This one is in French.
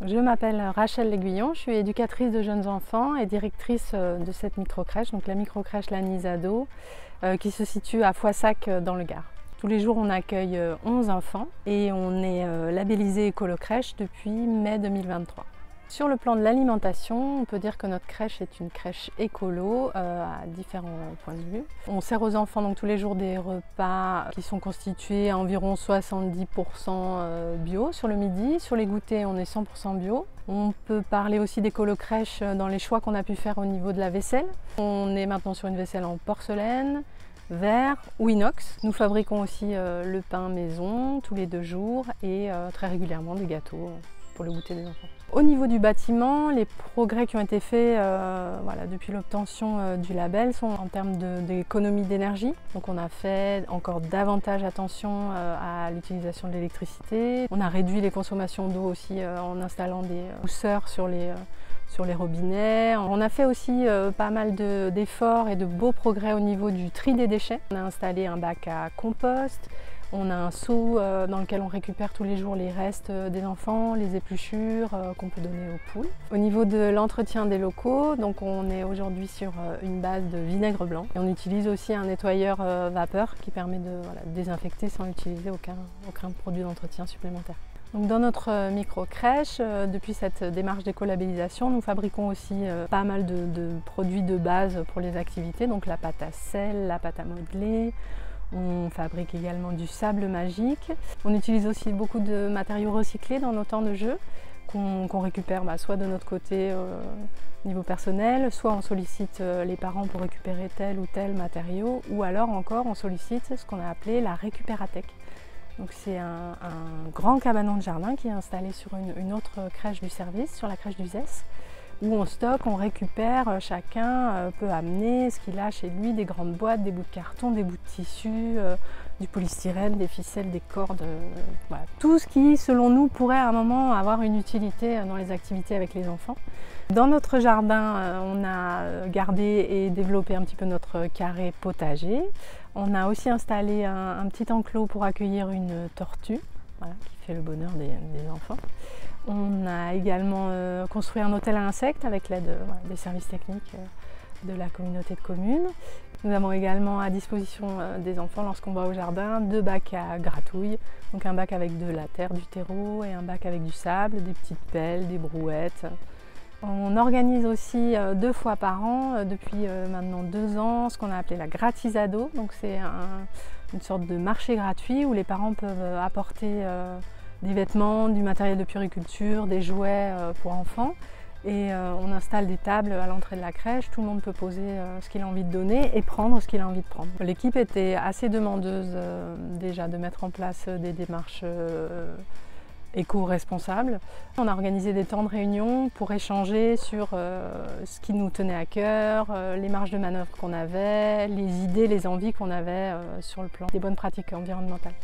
Je m'appelle Rachel L'Aiguillon, je suis éducatrice de jeunes enfants et directrice de cette microcrèche, donc la microcrèche L'Anisado, qui se situe à Foissac dans le Gard. Tous les jours on accueille 11 enfants et on est labellisé Écolocrèche depuis mai 2023. Sur le plan de l'alimentation, on peut dire que notre crèche est une crèche écolo à différents points de vue. On sert aux enfants donc tous les jours des repas qui sont constitués à environ 70% bio sur le midi. Sur les goûters, on est 100% bio. On peut parler aussi d'écolocrèche dans les choix qu'on a pu faire au niveau de la vaisselle. On est maintenant sur une vaisselle en porcelaine, verre ou inox. Nous fabriquons aussi le pain maison tous les 2 jours et très régulièrement des gâteaux pour le goûter des enfants. Au niveau du bâtiment, les progrès qui ont été faits depuis l'obtention du label sont en termes d'économie d'énergie. Donc on a fait encore davantage attention à l'utilisation de l'électricité. On a réduit les consommations d'eau aussi en installant des mousseurs sur les robinets. On a fait aussi pas mal d'efforts et de beaux progrès au niveau du tri des déchets. On a installé un bac à compost. On a un seau dans lequel on récupère tous les jours les restes des enfants, les épluchures qu'on peut donner aux poules. Au niveau de l'entretien des locaux, donc on est aujourd'hui sur une base de vinaigre blanc. Et on utilise aussi un nettoyeur vapeur qui permet de désinfecter sans utiliser aucun produit d'entretien supplémentaire. Donc dans notre micro-crèche, depuis cette démarche d'écolabellisation, nous fabriquons aussi pas mal de produits de base pour les activités, donc la pâte à sel, la pâte à modeler. On fabrique également du sable magique. On utilise aussi beaucoup de matériaux recyclés dans nos temps de jeu qu'on récupère soit de notre côté au niveau personnel, soit on sollicite les parents pour récupérer tel ou tel matériau, ou alors encore on sollicite ce qu'on a appelé la récupérathèque. Donc c'est un grand cabanon de jardin qui est installé sur une autre crèche du service, sur la crèche du ZES, où on stocke, on récupère, chacun peut amener ce qu'il a chez lui, des grandes boîtes, des bouts de carton, des bouts de tissu, du polystyrène, des ficelles, des cordes, voilà. Tout ce qui, selon nous, pourrait à un moment avoir une utilité dans les activités avec les enfants. Dans notre jardin, on a gardé et développé un petit peu notre carré potager. On a aussi installé un petit enclos pour accueillir une tortue, qui fait le bonheur des enfants. On a également construit un hôtel à insectes avec l'aide des services techniques de la communauté de communes. Nous avons également à disposition des enfants, lorsqu'on va au jardin, 2 bacs à gratouille. Donc un bac avec de la terre, du terreau, et un bac avec du sable, des petites pelles, des brouettes. On organise aussi 2 fois par an, depuis maintenant 2 ans, ce qu'on a appelé la gratisado. Donc c'est une sorte de marché gratuit où les parents peuvent apporter des vêtements, du matériel de puériculture, des jouets pour enfants. Et on installe des tables à l'entrée de la crèche, tout le monde peut poser ce qu'il a envie de donner et prendre ce qu'il a envie de prendre. L'équipe était assez demandeuse déjà de mettre en place des démarches éco-responsables. On a organisé des temps de réunion pour échanger sur ce qui nous tenait à cœur, les marges de manœuvre qu'on avait, les idées, les envies qu'on avait sur le plan des bonnes pratiques environnementales.